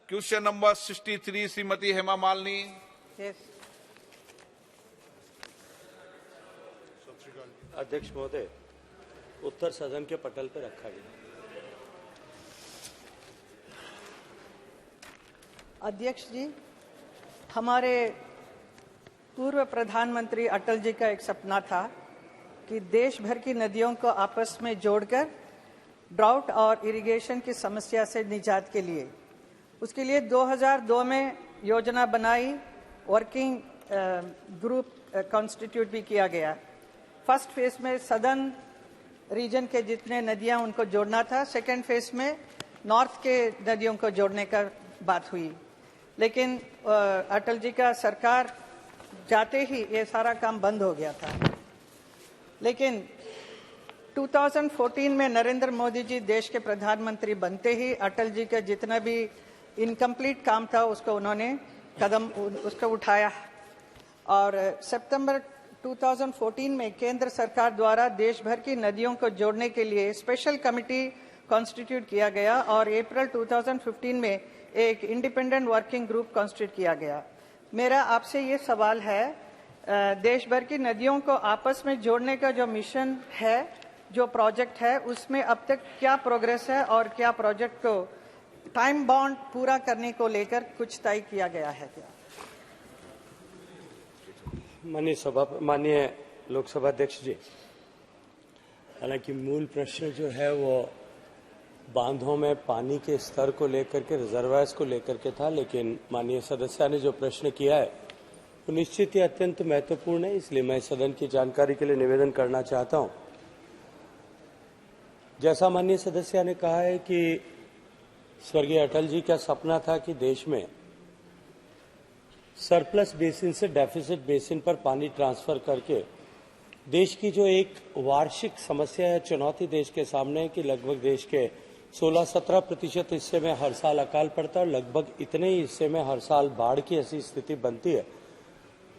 Question number 63 Shrimati Hema Malini. Yes. अध्यक्ष महोदय, उत्तर सदन के पटल पर रखा गया। अध्यक्ष जी, हमारे पूर्व प्रधानमंत्री अटल जी का एक सपना था कि देश भर की नदियों को आपस में जोड़कर ड्राउट और इरिगेशन की समस्या से निजात के लिए, उसके लिए 2002 में योजना बनाई, वर्किंग ग्रुप कॉन्स्टिट्यूट भी किया गया। फर्स्ट फेज में सदर्न रीजन के जितने नदियां उनको जोड़ना था, सेकेंड फेज में नॉर्थ के नदियों को जोड़ने का बात हुई, लेकिन अटल जी का सरकार जाते ही ये सारा काम बंद हो गया था। लेकिन 2014 में नरेंद्र मोदी जी देश के प्रधानमंत्री बनते ही अटल जी का जितना भी इनकम्प्लीट काम था उसको उन्होंने उसको उठाया और सितंबर 2014 में केंद्र सरकार द्वारा देश भर की नदियों को जोड़ने के लिए स्पेशल कमेटी कॉन्स्टिट्यूट किया गया और अप्रैल 2015 में एक इंडिपेंडेंट वर्किंग ग्रुप कॉन्स्टिट्यूट किया गया। मेरा आपसे ये सवाल है, देश भर की नदियों को आपस में जोड़ने का जो मिशन है, जो प्रोजेक्ट है, उसमें अब तक क्या प्रोग्रेस है और क्या प्रोजेक्ट को टाइम बाउंड पूरा करने को लेकर कुछ तय किया गया है क्या? माननीय लोकसभा अध्यक्ष जी, हालांकि मूल प्रश्न जो है वो बांधों में पानी के स्तर को लेकर के, रिजर्वायर्स को लेकर के था, लेकिन माननीय सदस्य ने जो प्रश्न किया है वो निश्चित ही अत्यंत महत्वपूर्ण है, इसलिए मैं सदन की जानकारी के लिए निवेदन करना चाहता हूं। जैसा माननीय सदस्य ने कहा है कि स्वर्गीय अटल जी का सपना था कि देश में सरप्लस बेसिन से डेफिसिट बेसिन पर पानी ट्रांसफर करके देश की जो एक वार्षिक समस्या है, चुनौती देश के सामने है कि लगभग देश के 16-17% हिस्से में हर साल अकाल पड़ता है और लगभग इतने ही हिस्से में हर साल बाढ़ की ऐसी स्थिति बनती है,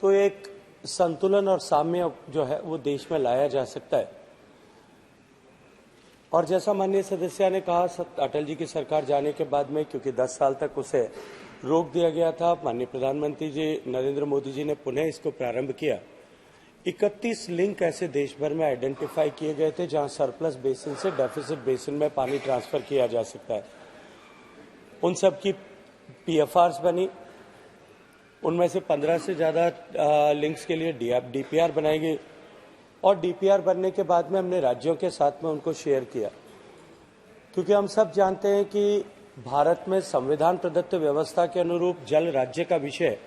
तो एक संतुलन और साम्य जो है वो देश में लाया जा सकता है। और जैसा माननीय सदस्य ने कहा, अटल जी की सरकार जाने के बाद में क्योंकि 10 साल तक उसे रोक दिया गया था, माननीय प्रधानमंत्री जी नरेंद्र मोदी जी ने पुनः इसको प्रारंभ किया। 31 लिंक ऐसे देश भर में आइडेंटिफाई किए गए थे जहां सरप्लस बेसिन से डेफिसिट बेसिन में पानी ट्रांसफर किया जा सकता है। उन सब की पीएफआरस बनी, उनमें से 15 से ज्यादा लिंक्स के लिए डीपीआर बनाई गई और डीपीआर बनने के बाद में हमने राज्यों के साथ में उनको शेयर किया, क्योंकि हम सब जानते हैं कि भारत में संविधान प्रदत्त व्यवस्था के अनुरूप जल राज्य का विषय है,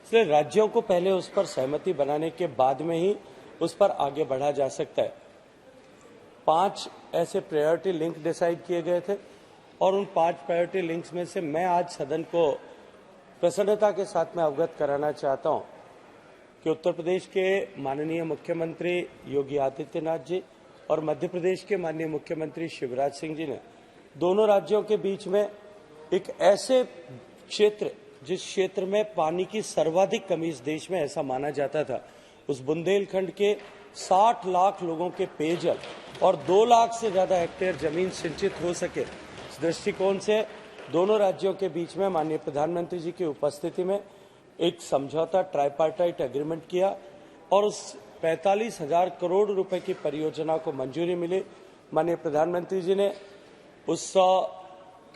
इसलिए राज्यों को पहले उस पर सहमति बनाने के बाद में ही उस पर आगे बढ़ा जा सकता है। 5 ऐसे प्रायोरिटी लिंक डिसाइड किए गए थे और उन 5 प्रायोरिटी लिंक्स में से मैं आज सदन को प्रसन्नता के साथ में अवगत कराना चाहता हूं कि उत्तर प्रदेश के माननीय मुख्यमंत्री योगी आदित्यनाथ जी और मध्य प्रदेश के माननीय मुख्यमंत्री शिवराज सिंह जी ने दोनों राज्यों के बीच में एक ऐसे क्षेत्र, जिस क्षेत्र में पानी की सर्वाधिक कमी इस देश में ऐसा माना जाता था, उस बुंदेलखंड के 60 लाख लोगों के पेयजल और 2 लाख से ज्यादा हेक्टेयर जमीन सिंचित हो सके, इस दृष्टिकोण से दोनों राज्यों के बीच में माननीय प्रधानमंत्री जी की उपस्थिति में एक समझौता ट्राइपार्टाइट एग्रीमेंट किया और उस 45,000 करोड़ रुपए की परियोजना को मंजूरी मिली। माननीय प्रधानमंत्री जी ने उस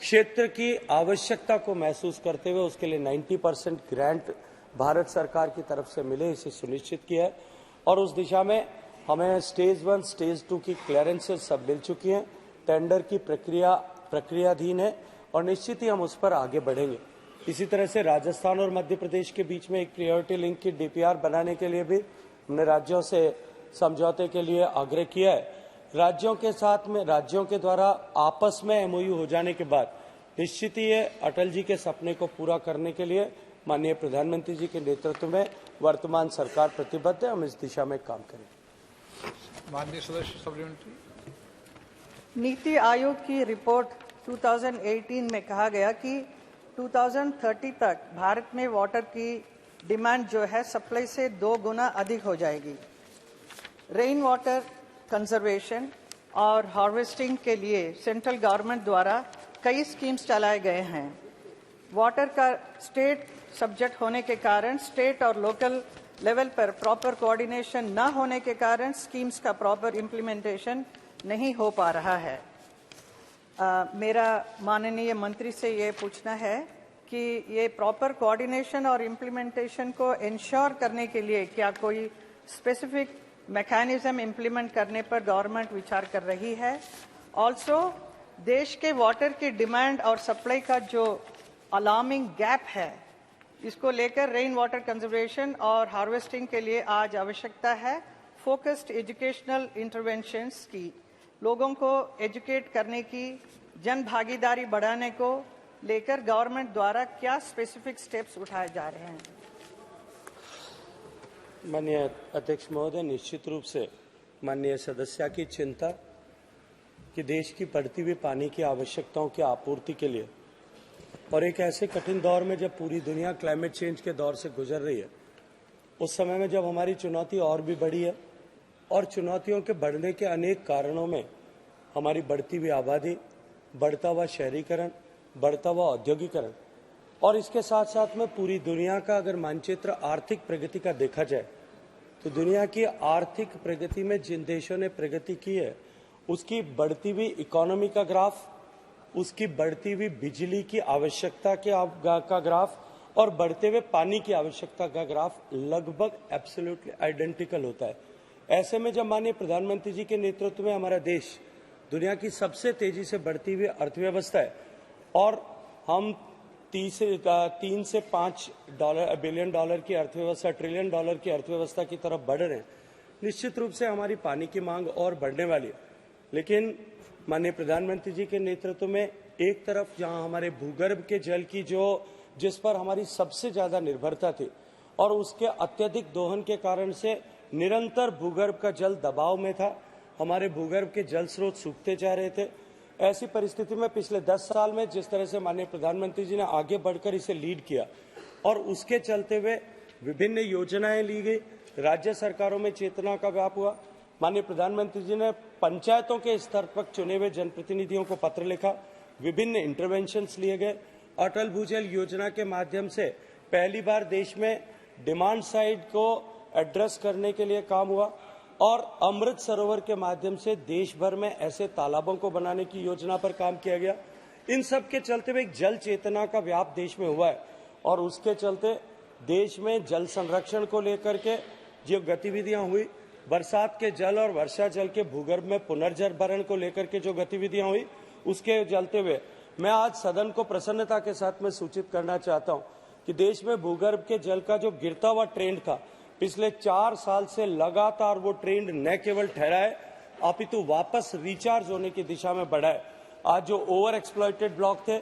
क्षेत्र की आवश्यकता को महसूस करते हुए उसके लिए 90% ग्रांट भारत सरकार की तरफ से मिले, इसे सुनिश्चित किया है और उस दिशा में हमें स्टेज 1, स्टेज 2 की क्लियरेंसेस सब मिल चुकी हैं, टेंडर की प्रक्रियाधीन है और निश्चित ही हम उस पर आगे बढ़ेंगे। इसी तरह से राजस्थान और मध्य प्रदेश के बीच में एक प्रायोरिटी लिंक की डीपीआर बनाने के लिए भी हमने राज्यों से समझौते के लिए आग्रह किया है। राज्यों के साथ में राज्यों के द्वारा आपस में एमओयू हो जाने के बाद निश्चित ही ये अटल जी के सपने को पूरा करने के लिए माननीय प्रधानमंत्री जी के नेतृत्व में वर्तमान सरकार प्रतिबद्ध है, हम इस दिशा में काम करेंगे। माननीय सदस्य सप्लीमेंट्री। नीति आयोग की रिपोर्ट 2018 में कहा गया कि 2030 तक भारत में वाटर की डिमांड जो है सप्लाई से 2 गुना अधिक हो जाएगी। रेन वाटर कंजर्वेशन और हार्वेस्टिंग के लिए सेंट्रल गवर्नमेंट द्वारा कई स्कीम्स चलाए गए हैं। वाटर का स्टेट सब्जेक्ट होने के कारण स्टेट और लोकल लेवल पर प्रॉपर कोऑर्डिनेशन न होने के कारण स्कीम्स का प्रॉपर इम्प्लीमेंटेशन नहीं हो पा रहा है। मेरा माननीय मंत्री से ये पूछना है कि ये प्रॉपर कोऑर्डिनेशन और इम्प्लीमेंटेशन को इंश्योर करने के लिए क्या कोई स्पेसिफिक मैकेनिज्म इम्प्लीमेंट करने पर गवर्नमेंट विचार कर रही है। ऑल्सो देश के वाटर की डिमांड और सप्लाई का जो अलार्मिंग गैप है, इसको लेकर रेन वाटर कंजर्वेशन और हार्वेस्टिंग के लिए आज आवश्यकता है फोकस्ड एजुकेशनल इंटरवेंशंस की। लोगों को एजुकेट करने की, जन भागीदारी बढ़ाने को लेकर गवर्नमेंट द्वारा क्या स्पेसिफिक स्टेप्स उठाए जा रहे हैं। माननीय अध्यक्ष महोदय, निश्चित रूप से माननीय सदस्य की चिंता कि देश की बढ़ती हुई पानी की आवश्यकताओं की आपूर्ति के लिए और एक ऐसे कठिन दौर में जब पूरी दुनिया क्लाइमेट चेंज के दौर से गुजर रही है, उस समय में जब हमारी चुनौती और भी बड़ी है और चुनौतियों के बढ़ने के अनेक कारणों में हमारी बढ़ती हुई आबादी, बढ़ता हुआ शहरीकरण, बढ़ता हुआ औद्योगिकरण और इसके साथ साथ में पूरी दुनिया का अगर मानचित्र आर्थिक प्रगति का देखा जाए तो दुनिया की आर्थिक प्रगति में जिन देशों ने प्रगति की है उसकी बढ़ती हुई इकोनॉमी का ग्राफ, उसकी बढ़ती हुई बिजली की आवश्यकता का ग्राफ और बढ़ते हुए पानी की आवश्यकता का ग्राफ लगभग एब्सोल्युटली आइडेंटिकल होता है। ऐसे में जब माननीय प्रधानमंत्री जी के नेतृत्व में हमारा देश दुनिया की सबसे तेजी से बढ़ती हुई अर्थव्यवस्था है और हम 3 से 5 बिलियन डॉलर की अर्थव्यवस्था, ट्रिलियन डॉलर की अर्थव्यवस्था की तरफ बढ़ रहे हैं, निश्चित रूप से हमारी पानी की मांग और बढ़ने वाली है। लेकिन माननीय प्रधानमंत्री जी के नेतृत्व में एक तरफ जहां हमारे भूगर्भ के जल की जिस पर हमारी सबसे ज्यादा निर्भरता थी और उसके अत्यधिक दोहन के कारण से निरंतर भूगर्भ का जल दबाव में था, हमारे भूगर्भ के जल स्रोत सूखते जा रहे थे। ऐसी परिस्थिति में पिछले 10 साल में जिस तरह से माननीय प्रधानमंत्री जी ने आगे बढ़कर इसे लीड किया और उसके चलते हुए विभिन्न योजनाएं ली गई, राज्य सरकारों में चेतना का व्याप हुआ। माननीय प्रधानमंत्री जी ने पंचायतों के स्तर पर चुने हुए जनप्रतिनिधियों को पत्र लिखा, विभिन्न इंटरवेंशंस लिए गए। अटल भूजल योजना के माध्यम से पहली बार देश में डिमांड साइड को एड्रेस करने के लिए काम हुआ और अमृत सरोवर के माध्यम से देश भर में ऐसे तालाबों को बनाने की योजना पर काम किया गया। इन सब के चलते हुए एक जल चेतना का व्याप देश में हुआ है और उसके चलते देश में जल संरक्षण को लेकर के जो गतिविधियां हुई, बरसात के जल और वर्षा जल के भूगर्भ में पुनर्जनभरण को लेकर के जो गतिविधियां हुई, उसके चलते हुए मैं आज सदन को प्रसन्नता के साथ में सूचित करना चाहता हूं कि देश में भूगर्भ के जल का जो गिरता हुआ ट्रेंड था, पिछले 4 साल से लगातार वो ट्रेंड न केवल ठहरा है अपितु वापस रिचार्ज होने की दिशा में बढ़ा है। आज जो ओवर एक्सप्लॉइटेड ब्लॉक थे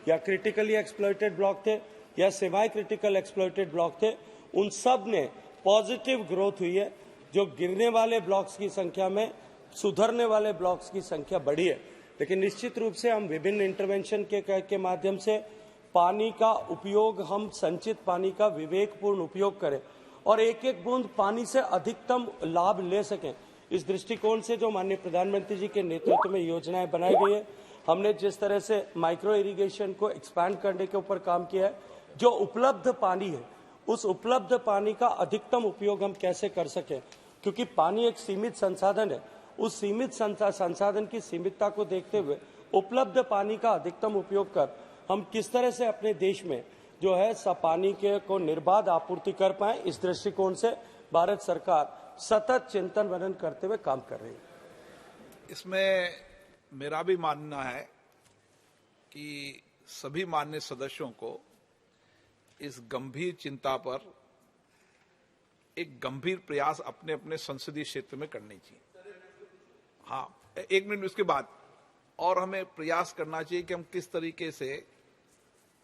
या क्रिटिकली एक्सप्लॉइटेड ब्लॉक थे या सेमी क्रिटिकल एक्सप्लॉइटेड ब्लॉक थे, उन सब ने पॉजिटिव ग्रोथ हुई है। जो गिरने वाले ब्लॉक्स की संख्या में सुधरने वाले ब्लॉक्स की संख्या बढ़ी है। लेकिन निश्चित रूप से हम विभिन्न इंटरवेंशन के माध्यम से पानी का उपयोग, हम संचित पानी का विवेकपूर्ण उपयोग करें और एक एक बूंद पानी से अधिकतम लाभ ले सकें। इस दृष्टिकोण से जो माननीय प्रधानमंत्री जी के नेतृत्व में योजनाएं बनाई गई है, हमने जिस तरह से माइक्रो इरिगेशन को एक्सपैंड करने के ऊपर काम किया है, जो उपलब्ध पानी है उस उपलब्ध पानी का अधिकतम उपयोग हम कैसे कर सकें, क्योंकि पानी एक सीमित संसाधन है। उस सीमित संसाधन की सीमितता को देखते हुए उपलब्ध पानी का अधिकतम उपयोग कर हम किस तरह से अपने देश में जो है पानी के को निर्बाध आपूर्ति कर पाए, इस दृष्टिकोण से भारत सरकार सतत चिंतन मनन करते हुए काम कर रही है। इसमें मेरा भी मानना है कि सभी माननीय सदस्यों को इस गंभीर चिंता पर एक गंभीर प्रयास अपने अपने संसदीय क्षेत्र में करनी चाहिए। हाँ, 1 मिनट उसके बाद और हमें प्रयास करना चाहिए कि हम किस तरीके से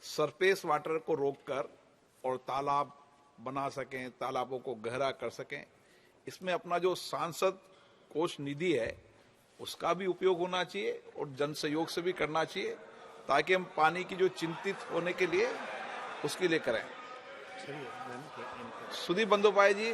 सरफेस वाटर को रोककर और तालाब बना सकें, तालाबों को गहरा कर सकें। इसमें अपना जो सांसद कोष निधि है उसका भी उपयोग होना चाहिए और जन सहयोग से भी करना चाहिए, ताकि हम पानी की जो चिंतित होने के लिए उसके लिए करें। सुदीप बंदोपाध्याय जी।